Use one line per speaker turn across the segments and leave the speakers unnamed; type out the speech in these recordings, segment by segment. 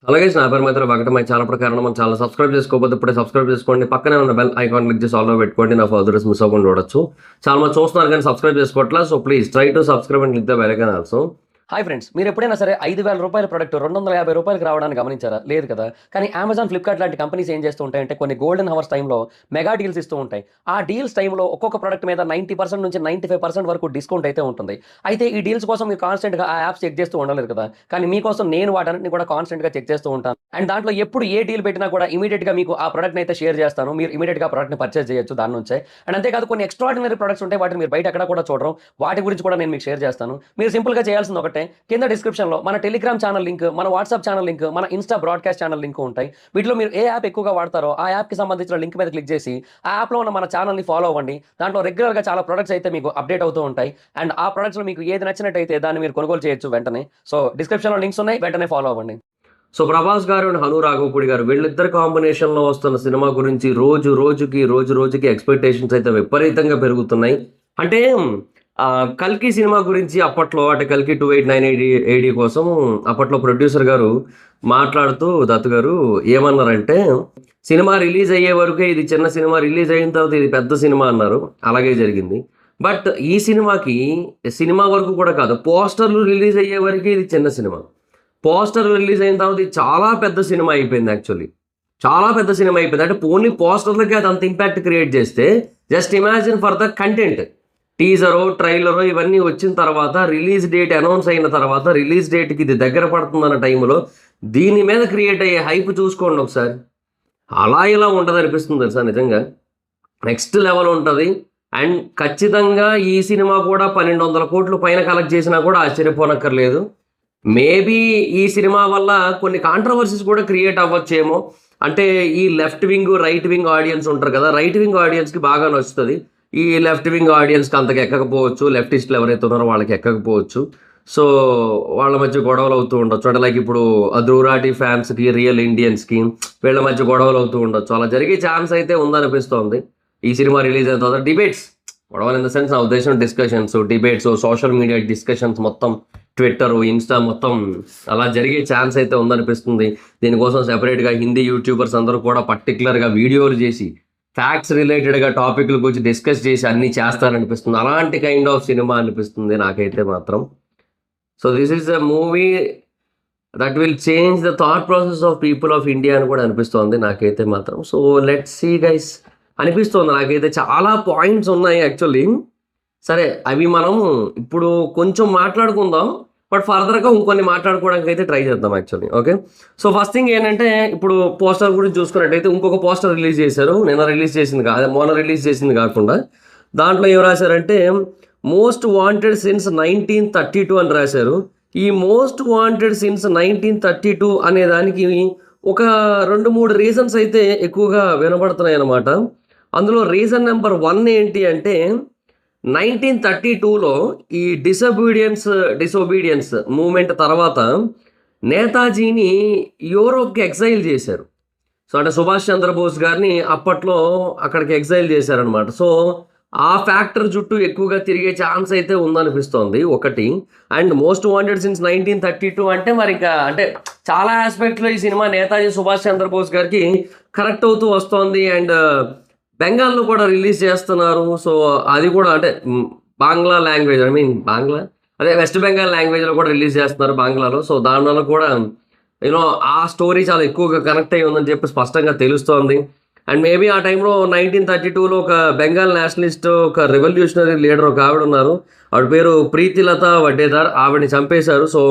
అలాగే నా పేరు మాత్రం వెంకటమై. చాలా ప్రకారం మన ఛానల్ సబ్స్క్రైబ్ చేసుకోకపోతే ఇప్పుడే సబ్స్క్రైబ్ చేసుకోండి. పక్కనే ఉన్న బెల్ ఐకాన్ క్లిక్ చేసి ఆల్‌లో పెట్టుకోండి. నా ఫర్దర్స్ మిస్ అవ్వకుండా చూడొచ్చు. చాలా మంది చూస్తున్నారు కానీ సబ్స్క్రైబ్ చేసుకోవట్లా. So please try to subscribe and click the bell icon also.
Hi friends, మీరు ఎప్పుడైనా సరే ₹5,000 ప్రొడక్ట్ ₹250కి రావడానికి గమనించారా? లేదు కదా. కానీ అమెజాన్, ఫ్లిప్‌కార్ట్ లాంటి కంపెనీస్ ఏం చేస్తూ ఉంటాయంటే కొన్ని గోల్డెన్ హవర్స్ టైంలో మెగా డీల్స్ ఇస్తూ ఉంటాయి. ఆ డీల్స్ టైంలో ఒక్కొక్క ప్రొడక్ట్ మీద 90% నుంచి 95% వరకు డిస్కౌంట్ అయితే ఉంటుంది. అయితే ఈ డీల్స్ కోసం మీరు కాన్స్టెంట్‌గా ఆ యాప్స్ చెక్ చేస్తూ ఉండలేరు కదా. కానీ మీకోసం నేను వాటన్నిటిని కూడా కాన్స్టెంట్‌గా చెక్ చేస్తూ ఉంటాను. అండ్ దాంట్లో ఎప్పుడు ఏ డీల్ పెట్టినా కూడా ఇమీడియేట్‌గా మీకు ఆ ప్రొడక్ట్‌ని అయితే షేర్ చేస్తాను. మీరు ఇమీడియేట్‌గా ఆ ప్రొడక్ట్‌ని పర్చేస్ చేయొచ్చు దాని నుంచే. అండ్ అంతేకాదు కొన్ని ఎక్స్ట్రార్డినరీ ప్రొడక్ట్స్ ఉంటాయి. వాటిని మీరు బయట ఎక్కడ కూడా చూడరు. వాటి గురించి కూడా నేను మీకు షేర్ చేస్తాను. మీరు సింపుల్‌గా చేయాల్సింది ఒకటే, కింద డిస్క్రిప్షన్‌లో మన టెలిగ్రామ్ ఛానల్ లింక్, మన వాట్సాప్ ఛానల్ లింక్, మన ఇన్‌స్టా బ్రాడ్‌కాస్ట్ ఛానల్ లింక్ ఉంటాయి. వీటిలో మీరు ఏ యాప్ ఎక్కువగా వాడతారో ఆ యాప్‌కి సంబంధించిన లింక్ మీద క్లిక్ చేసి ఆ యాప్‌లో ఉన్న మన ఛానల్‌ని ఫాలో అవ్వండి. దాంట్లో రెగ్యులర్‌గా చాలా ప్రొడక్ట్స్ అయితే మీకు అప్డేట్ అవుతూ ఉంటాయి. అండ్ ఆ ప్రొడక్ట్స్‌లో మీకు ఏది నచ్చినట్టయితే దాన్ని మీరు కొనుగోలు చేయొచ్చు వెంటనే. సో డిస్క్రిప్షన్‌లో లింక్స్ ఉన్నాయి. వెంటనే ఫాలో అవ్వండి.
సో ప్రభాస్ గారు అండ్ హను రాఘవపూడి గారు వీళ్ళిద్దరి కాంబినేషన్‌లో వస్తున్న సినిమా గురించి రోజు రోజుకి ఎక్స్‌పెక్టేషన్స్ అయితే విపరీతంగా పెరుగుతున్నాయి. అంటే 'కల్కి' సినిమా గురించి అప్పట్లో అంటే 'కల్కి 289 ఏడీ' కోసం అప్పట్లో ప్రొడ్యూసర్ గారు మాట్లాడుతూ దత్ గారు ఏమన్నారంటే, "సినిమా రిలీజ్ అయ్యే వరకే ఇది చిన్న సినిమా. రిలీజ్ అయిన తర్వాత ఇది పెద్ద సినిమా" అన్నారు. అలాగే జరిగింది. బట్ ఈ సినిమాకి సినిమా వరకు కూడా కాదు. పోస్టర్‌లు రిలీజ్ అయ్యే వరకే ఇది చిన్న సినిమా. పోస్టర్ రిలీజ్ అయిన తర్వాత ఇది చాలా పెద్ద సినిమా అయిపోయింది యాక్చువల్లీ. చాలా పెద్ద సినిమా అయిపోయింది. అంటే ఓన్లీ పోస్టర్‌లకే అది అంత ఇంపాక్ట్ క్రియేట్ చేస్తే, just imagine for the content. టీజరో, ట్రైలరో ఇవన్నీ వచ్చిన తర్వాత, రిలీజ్ డేట్ అనౌన్స్ అయిన తర్వాత, రిలీజ్ డేట్‌కి ఇది దగ్గర పడుతుందన్న టైంలో, దీని మీద క్రియేట్ అయ్యే హైప్ చూసుకోండి ఒకసారి. అలా ఇలా ఉంటదనిపిస్తుంది తెలుసా నిజంగా. నెక్స్ట్ లెవెల్ ఉంటది. అండ్ ఖచ్చితంగా ఈ సినిమా కూడా 1,200,00,00,000 పైన కలెక్ట్ చేసినా కూడా ఆశ్చర్యపోనక్కర్లేదు. మేబీ ఈ సినిమా వల్ల కొన్ని కాంట్రోవర్సీస్ కూడా క్రియేట్ అవ్వచ్చేమో. అంటే ఈ left wing, right wing audience ఉంటారు కదా! రైట్ వింగ్ ఆడియన్స్‌కి బాగా నచ్చుతది. ఈ లెఫ్ట్ వింగ్ ఆడియన్స్‌కి అంతగా ఎక్కకపోవచ్చు. లెఫ్టిస్ట్‌లు ఎవరైతే ఉన్నారో వాళ్ళకి ఎక్కకపోవచ్చు. సో, వాళ్ళ మధ్య గొడవలు అవుతూ ఉండొచ్చు. అంటే లైక్ ఇప్పుడు 'ధ్రువరాటి' ఫ్యాన్స్‌కి, 'రియల్ ఇండియన్స్‌కి' వీళ్ళ మధ్య గొడవలు అవుతూ ఉండొచ్చు. అలా జరిగే ఛాన్స్ అయితే ఉందనిపిస్తోంది. ఈ సినిమా రిలీజ్ అయిన తర్వాత డిబేట్స్, గొడవలు ఇన్ ద సెన్స్ నా ఉద్దేశం discussions, debates, social media discussions మొత్తం ట్విట్టర్, ఇన్‌స్టా మొత్తం అలా జరిగే ఛాన్స్ అయితే ఉందనిపిస్తుంది. దీనికోసం సెపరేట్‌గా హిందీ యూట్యూబర్స్ అందరూ కూడా పర్టిక్యులర్‌గా వీడియోలు చేసి, ఫ్యాక్ట్స్ రిలేటెడ్‌గా టాపిక్‌ల గురించి డిస్కస్ చేసి అన్నీ చేస్తారనిపిస్తుంది. అలాంటి కైండ్ ఆఫ్ సినిమా అనిపిస్తుంది నాకైతే మాత్రం. So, this is a movie that will change the thought process of people of India అని కూడా అనిపిస్తోంది నాకైతే మాత్రం. సో, లెట్స్ సీ గైస్ అనిపిస్తోంది నాకైతే. చాలా పాయింట్స్ ఉన్నాయి యాక్చువల్లీ. సరే, అవి మనం ఇప్పుడు కొంచెం మాట్లాడుకుందాం. బట్ ఫర్దర్‌గా ఇంకొన్ని మాట్లాడుకోవడానికైతే ట్రై చేద్దాం actually. Okay. So, first thing ఏంటంటే ఇప్పుడు పోస్టర్ గురించి చూసుకున్నట్టయితే ఇంకొక పోస్టర్ రిలీజ్ చేశారు. మొన్న రిలీజ్ చేసింది కాకుండా దాంట్లో ఏం రాశారంటే మోస్ట్ వాంటెడ్ సిన్స్ 1932 అని రాశారు. ఈ మోస్ట్ వాంటెడ్ సిన్స్ 1932 అనే దానికి ఒక 2, 3 రీజన్స్ అయితే ఎక్కువగా వినబడుతున్నాయన్నమాట. అందులో రీజన్ నెంబర్ 1 ఏంటి అంటే 1932లో ఈ డిసొబీడియన్స్ మూవ్‌మెంట్ తర్వాత నేతాజీని యూరోప్‌కి ఎక్సైల్ చేశారు. సో, అంటే సుభాష్ చంద్రబోస్ గారిని అప్పట్లో అక్కడికి ఎక్సైల్ చేశారనమాట. సో, ఆ ఫ్యాక్టర్ చుట్టూ ఎక్కువగా తిరిగే ఛాన్స్ అయితే ఉందనిపిస్తోంది ఒకటి. అండ్ మోస్ట్ వాంటెడ్ సిన్స్ 1932 అంటే మరింకా అంటే చాలా ఆస్పెక్ట్‌లో ఈ సినిమా నేతాజీ సుభాష్ చంద్రబోస్ గారికి కనెక్ట్ అవుతూ వస్తోంది. అండ్ బెంగాల్‌లో కూడా రిలీజ్ చేస్తున్నారు. సో, అది కూడా అంటే బాంగ్లా లాంగ్వేజ్ బాంగ్లా అదే వెస్ట్ బెంగాల్ లాంగ్వేజ్‌లో కూడా రిలీజ్ చేస్తున్నారు బాంగ్లాలో. సో, దానివల్ల కూడా ఆ స్టోరీ చాలా ఎక్కువగా కనెక్ట్ అయ్యి ఉందని చెప్పి స్పష్టంగా తెలుస్తోంది. అండ్ మేబీ ఆ టైంలో 1932లో ఒక బెంగాల్ నేషనలిస్ట్, ఒక రెవల్యూషనరీ లీడర్ ఒక ఆవిడ ఉన్నారు. ఆవిడ పేరు ప్రీతిలత వడ్డేదార్. ఆవిడని చంపేశారు. సో,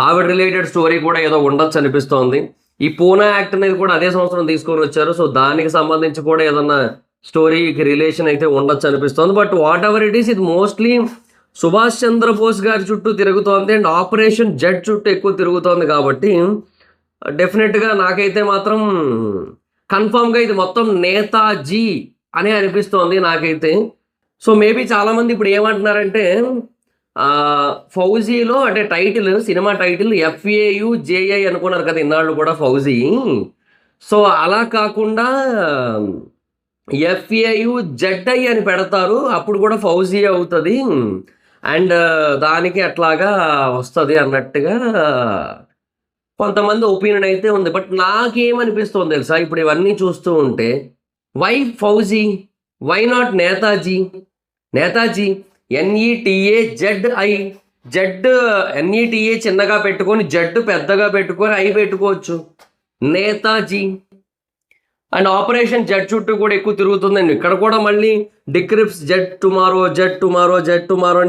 ఆవిడ రిలేటెడ్ స్టోరీ కూడా ఏదో ఉండొచ్చు అనిపిస్తోంది. ఈ పూనా యాక్ట్ అనేది కూడా అదే సంవత్సరం తీసుకొని వచ్చారు. సో, దానికి సంబంధించి కూడా ఏదన్నా స్టోరీకి రిలేషన్ అయితే ఉండొచ్చు అనిపిస్తోంది. But what ever it is, ఇది మోస్ట్‌లీ సుభాష్ చంద్రబోస్ గారి చుట్టూ తిరుగుతోంది. అండ్ ఆపరేషన్ జెడ్ చుట్టూ ఎక్కువ తిరుగుతోంది కాబట్టి డెఫినెట్‌గా నాకైతే మాత్రం కన్ఫర్మ్‌గా ఇది మొత్తం నేతాజీ అనే అనిపిస్తోంది నాకైతే. సో, మేబీ చాలామంది ఇప్పుడు ఏమంటున్నారంటే 'ఫౌజీలో' అంటే సినిమా టైటిల్ FAUJI అనుకున్నారు కదా ఇన్నాళ్ళు కూడా 'ఫౌజీ'. సో, అలా కాకుండా FAUZI అని పెడతారు. అప్పుడు కూడా 'ఫౌజీ' అవుతది. అండ్ దానికి అట్లాగా వస్తది అన్నట్టుగా కొంతమంది ఒపీనియన్ అయితే ఉంది. బట్ నాకేమనిపిస్తుంది తెలుసా? ఇప్పుడు ఇవన్నీ చూస్తూ ఉంటే why Fauji? Why not Netaji? Netaji NETAZI. Z NETA చిన్నగా పెట్టుకొని జెడ్ పెద్దగా పెట్టుకొని ఐ పెట్టుకోవచ్చు. నేతాజీ అండ్ ఆపరేషన్ జెడ్ చుట్టూ కూడా ఎక్కువ తిరుగుతుందండి. ఇక్కడ కూడా మళ్ళీ డిక్రిప్స్ జెడ్ టుమారో అని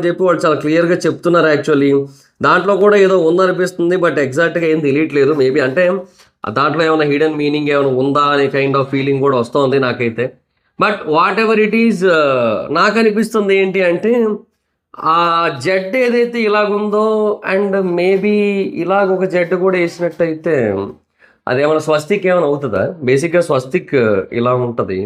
చెప్పి వాళ్ళు చాలా క్లియర్గా చెప్తున్నారు. యాక్చువల్లీ దాంట్లో కూడా ఏదో ఉందనిపిస్తుంది, బట్ ఎగ్జాక్ట్గా ఏం తెలియట్లేదు. మేబీ అంటే దాంట్లో ఏమైనా హిడెన్ మీనింగ్ ఏమైనా ఉందా అనే కైండ్ ఆఫ్ ఫీలింగ్ కూడా వస్తుంది నాకైతే. But what ever it is, నాకు అనిపిస్తుంది ఏంటి అంటే ఆ జెడ్ ఏదైతే ఇలాగుందో అండ్ మేబీ ఇలాగ ఒక జెడ్ కూడా వేసినట్టయితే అదేమైనా స్వస్తిక్ ఏమైనా అవుతుందా? బేసిక్గా స్వస్తిక్ ఇలా ఉంటుంది.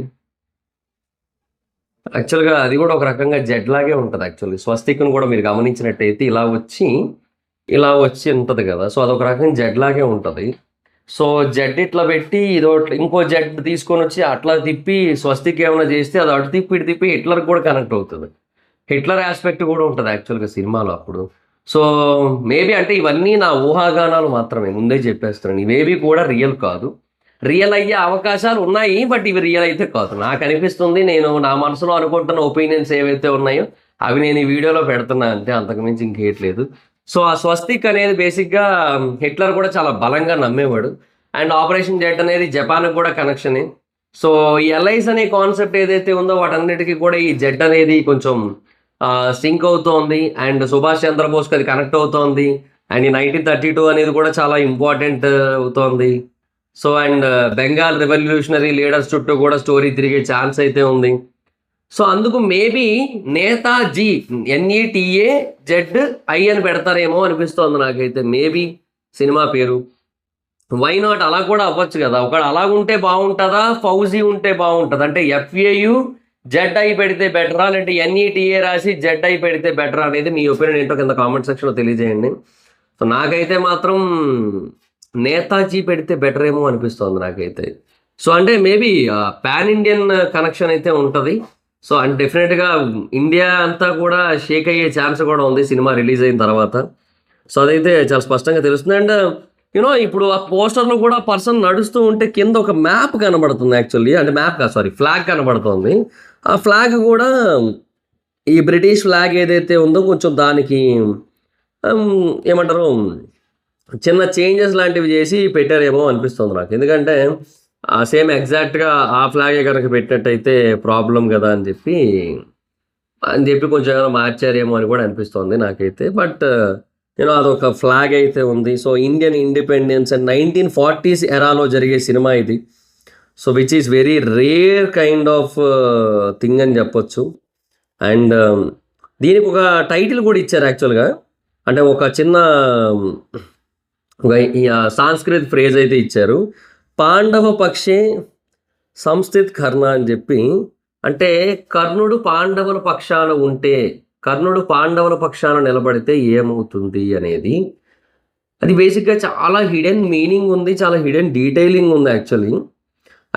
యాక్చువల్గా అది కూడా ఒక రకంగా జెడ్ లాగే ఉంటుంది. యాక్చువల్లీ స్వస్తిక్ను కూడా మీరు గమనించినట్టయితే ఇలా వచ్చి ఉంటుంది కదా. సో అదొక రకంగా జెడ్ లాగే ఉంటుంది. సో జెడ్ ఇట్లా పెట్టి ఇంకో జెడ్ తీసుకొని వచ్చి అట్లా తిప్పి స్వస్తిక్ ఏమైనా చేస్తే అది అటు తిప్పి ఇటు తిప్పి హిట్లర్ కూడా కనెక్ట్ అవుతుంది. హిట్లర్ ఆస్పెక్ట్ కూడా ఉంటుంది యాక్చువల్గా సినిమాలో అప్పుడు. సో మేబీ అంటే ఇవన్నీ నా ఊహాగానాలు మాత్రమే, ముందే చెప్పేస్తున్నాను. ఇవేవి కూడా రియల్ కాదు. రియల్ అయ్యే అవకాశాలు ఉన్నాయి, బట్ ఇవి రియల్ అయితే కాదు. నాకు అనిపిస్తుంది, నేను నా మనసులో అనుకుంటున్న ఒపీనియన్స్ ఏవైతే ఉన్నాయో అవి నేను ఈ వీడియోలో పెడుతున్నా అంతే, అంతకుమించి ఇంకేయట్లేదు. సో ఆ స్వస్తిక్ అనేది బేసిక్గా హిట్లర్ కూడా చాలా బలంగా నమ్మేవాడు. అండ్ ఆపరేషన్ జెట్ అనేది జపాన్కి కూడా కనెక్షనే. సో ఈ ఎల్ఐస్ అనే కాన్సెప్ట్ ఏదైతే ఉందో వాటన్నిటికీ కూడా ఈ జెట్ అనేది కొంచెం సింక్ అవుతోంది. అండ్ సుభాష్ చంద్రబోస్కి అది కనెక్ట్ అవుతోంది. అండ్ ఈ 1932 అనేది కూడా చాలా ఇంపార్టెంట్ అవుతోంది. So and Bengal revolutionary leaders చుట్టూ కూడా స్టోరీ తిరిగే ఛాన్స్ అయితే ఉంది. సో అందుకు మేబీ నేతాజీ NETAZI అని పెడతారేమో అనిపిస్తోంది నాకైతే. మేబీ సినిమా పేరు వై నాట్ అలా కూడా అవ్వచ్చు కదా. ఒకవేళ అలాగుంటే బాగుంటుందా, ఫౌజీ ఉంటే బాగుంటుంది అంటే FAUZI పెడితే బెటరా, లేదంటే NETA రాసి ZI పెడితే బెటరా అనేది మీ ఒపీనియన్ ఏంటో కింద కామెంట్ సెక్షన్లో తెలియజేయండి. సో నాకైతే మాత్రం నేతాజీ పెడితే బెటర్ ఏమో అనిపిస్తుంది నాకైతే. సో అంటే మేబీ పాన్ ఇండియన్ కనెక్షన్ అయితే ఉంటుంది. సో అండ్ డెఫినెట్గా ఇండియా అంతా కూడా షేక్ అయ్యే ఛాన్స్ కూడా ఉంది సినిమా రిలీజ్ అయిన తర్వాత. సో అదైతే చాలా స్పష్టంగా తెలుస్తుంది. అండ్ ఇప్పుడు ఆ పోస్టర్లో కూడా పర్సన్ నడుస్తూ ఉంటే కింద ఒక మ్యాప్ కనబడుతుంది. యాక్చువల్లీ అంటే మ్యాప్ కాదు, సారీ, ఫ్లాగ్ కనబడుతుంది. ఆ ఫ్లాగ్ కూడా ఈ బ్రిటిష్ ఫ్లాగ్ ఏదైతే ఉందో కొంచెం దానికి ఏమంటారు చిన్న చేంజెస్ లాంటివి చేసి పెట్టారేమో అనిపిస్తుంది నాకు. ఎందుకంటే ఆ సేమ్ ఎగ్జాక్ట్గా ఆ ఫ్లాగే కనుక పెట్టినట్టయితే ప్రాబ్లం కదా అని చెప్పి కొంచెం ఏమైనా మార్చారేమో అని కూడా అనిపిస్తుంది నాకైతే. బట్ అదొక ఫ్లాగ్ అయితే ఉంది. So Indian independence and 1940s ఎరాలో జరిగే సినిమా ఇది. So which is very rare kind of thing అని చెప్పొచ్చు. అండ్ దీనికి ఒక టైటిల్ కూడా ఇచ్చారు యాక్చువల్గా. అంటే ఒక చిన్న సాంస్కృతిక ఫ్రేజ్ అయితే ఇచ్చారు, పాండవ పక్షే సంస్థిత్ కర్ణ అని చెప్పి. అంటే కర్ణుడు పాండవుల పక్షాన ఉంటే, కర్ణుడు పాండవుల పక్షాన నిలబడితే ఏమవుతుంది అనేది. అది బేసిక్గా చాలా హిడెన్ మీనింగ్ ఉంది, చాలా హిడెన్ డీటెయిలింగ్ ఉంది యాక్చువల్లీ.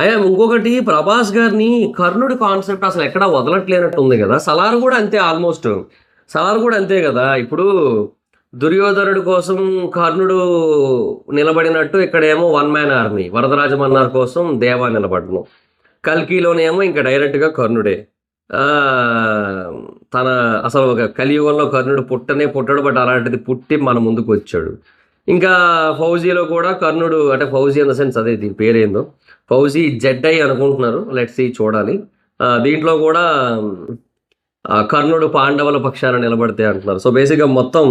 అయినా ఇంకొకటి, ప్రభాస్ గారిని కర్ణుడి కాన్సెప్ట్ అసలు ఎక్కడా వదలట్లేనట్టు ఉంది కదా. సలార్ కూడా అంతే, ఆల్మోస్ట్ సలార్ కూడా అంతే కదా. ఇప్పుడు దుర్యోధనుడి కోసం కర్ణుడు నిలబడినట్టు ఇక్కడేమో వన్ మ్యాన్ ఆర్మీ, వరదరాజమన్నార్ కోసం దేవా నిలబడను. కల్కిలోనేమో ఇంకా డైరెక్ట్గా కర్ణుడే. తన అసలు ఒక కలియుగంలో కర్ణుడు పుట్టడు, బట్ అలాంటిది పుట్టి మన ముందుకు వచ్చాడు. ఇంకా ఫౌజీలో కూడా కర్ణుడు, అంటే ఫౌజీ ఇన్ ద సెన్స్ అదే దీని పేరేందో, ఫౌజీ ZI అనుకుంటున్నారు, లెట్స్ సీ, చూడాలి. దీంట్లో కూడా కర్ణుడు పాండవుల పక్షాన నిలబడితే అంటున్నారు. సో బేసిక్గా మొత్తం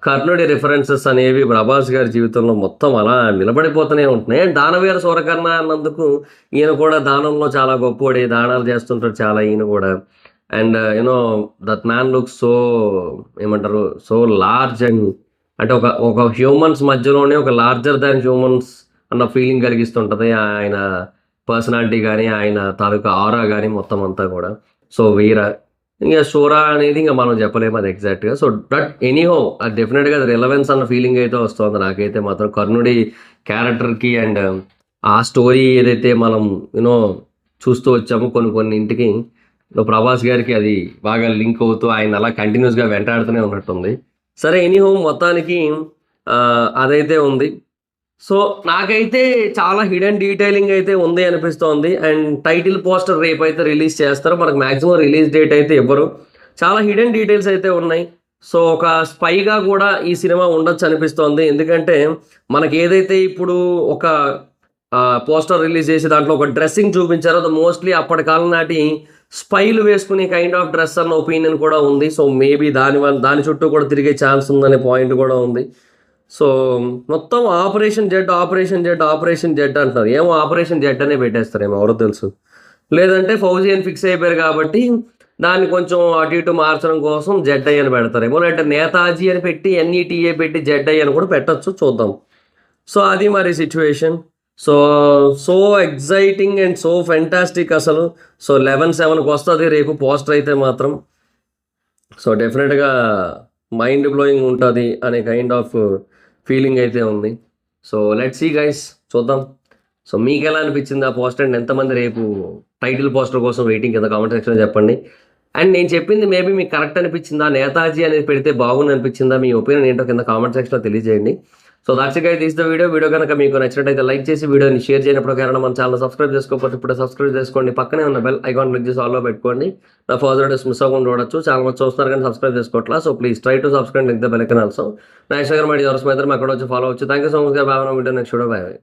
కర్ణుడి రిఫరెన్సెస్ అనేవి ప్రభాస్ గారి జీవితంలో మొత్తం అలా నిలబడిపోతూనే ఉంటున్నాయి. దానవీర సూరకర్ణ అన్నందుకు ఈయన కూడా దానంలో చాలా గొప్పవాడే, దానాలు చేస్తుంటారు చాలా ఈయన కూడా. And that man look so ఏమంటారు, సో లార్జ్. అండ్ అంటే ఒక హ్యూమన్స్ మధ్యలోనే ఒక లార్జర్ దాన్ హ్యూమన్స్ అన్న ఫీలింగ్ కలిగిస్తుంటుంది ఆయన పర్సనాలిటీ కానీ, ఆయన తాలూకా ఆరా కానీ మొత్తం అంతా కూడా. సో వీర, ఇంకా షోరా అనేది ఇంకా మనం చెప్పలేము అది ఎగ్జాక్ట్గా. సో బట్ ఎనీహో అది డెఫినెట్గా అది రిలవెన్స్ అన్న ఫీలింగ్ అయితే వస్తుంది నాకైతే మాత్రం కర్ణుడి క్యారెక్టర్కి. అండ్ ఆ స్టోరీ ఏదైతే మనం చూస్తూ వచ్చామో కొన్ని ఇంటికి ప్రభాస్ గారికి అది బాగా లింక్ అవుతూ ఆయన అలా కంటిన్యూస్గా వెంటాడుతూనే ఉన్నట్టుంది. సరే, ఎనీహో మొత్తానికి అదైతే ఉంది. సో, నాకైతే చాలా హిడెన్ డీటెయిలింగ్ అయితే ఉంది అనిపిస్తోంది. అండ్ టైటిల్ పోస్టర్ రేపైతే రిలీజ్ చేస్తారు. మనకు మాక్సిమం రిలీజ్ డేట్ అయితే ఇవ్వరు. చాలా హిడెన్ డీటెయిల్స్ అయితే ఉన్నాయి. సో, ఒక స్పైగా కూడా ఈ సినిమా ఉండొచ్చు అనిపిస్తోంది. ఎందుకంటే మనకేదైతే ఇప్పుడు ఒక పోస్టర్ రిలీజ్ చేసి దాంట్లో ఒక డ్రెస్సింగ్ చూపించారో అది మోస్ట్‌లీ అప్పటి కాలం నాటి స్పైలు వేసుకునే కైండ్ ఆఫ్ డ్రెస్ అన్న ఒపీనియన్ కూడా ఉంది. సో, మేబీ దాని చుట్టూ కూడా తిరిగే ఛాన్స్ ఉందనే పాయింట్ కూడా ఉంది. సో, మొత్తం operation Z, operation Z, operation Z అంటున్నారు. ఏమో ఆపరేషన్ జెడ్ అనే పెట్టేస్తారేమో ఎవరో తెలుసు. లేదంటే ఫౌజీ అని ఫిక్స్ అయిపోయారు కాబట్టి దాన్ని కొంచెం అటు ఇటు మార్చడం కోసం జెడ్ ఐ అని పెడతారేమో. లేదంటే నేతాజీ అని పెట్టి ఎన్ఈటీఏ పెట్టి జెడ్ ఐ అని కూడా పెట్టొచ్చు, చూద్దాం. సో, అది మరి situation. So exciting and so fantastic అసలు. సో 11/7కి వస్తుంది రేపు పోస్టర్ అయితే మాత్రం. సో డెఫినెట్గా మైండ్ బ్లోయింగ్ ఉంటుంది అనే కైండ్ ఆఫ్ ఫీలింగ్ అయితే ఉంది. సో లెట్స్ సీ గైస్, చూద్దాం. సో మీకు ఎలా అనిపించింది ఆ పోస్టర్ అండ్ ఎంతమంది రేపు టైటిల్ పోస్టర్ కోసం వెయిటింగ్ కింద కామెంట్ సెక్షన్లో చెప్పండి. అండ్ నేను చెప్పింది మేబీ మీకు కరెక్ట్ అనిపించిందా, నేతాజీ అనేది పెడితే బాగుంది అనిపించిందా, మీ ఒపీనియన్ ఏంటో కింద కామెంట్ సెక్షన్లో తెలియజేయండి. So that's guys, this the video కనుక మీకు నచ్చినట్టయితే లైక్ చేసి వీడియోని షేర్ చేయనప్పుడు కారణం మన ఛానల్ సబ్స్క్రైబ్ చేసుకోకపోతే ఇప్పుడు సబ్స్క్రైబ్ చేసుకోండి. పక్కనే ఉన్న బెల్ ఐకాన్ క్లిక్ చేసి ఆల్లో పెట్టుకోండి. నా ఫర్దర్ వీడియోస్ మిస్ అవ్వకుండా చూడొచ్చు. చాలా మంది చూస్తున్నారు కానీ సబ్స్క్రైబ్ చేసుకోవట్లా. So please try to subscribe link the bell icon also. నా ఇన్స్టాగ్రామ్ ఐడి ఎవరు అక్కడ వచ్చి ఫాలో అవచ్చు. Thank you so much. బాగా వీడియో నెక్స్ట్ వీడియో. బై.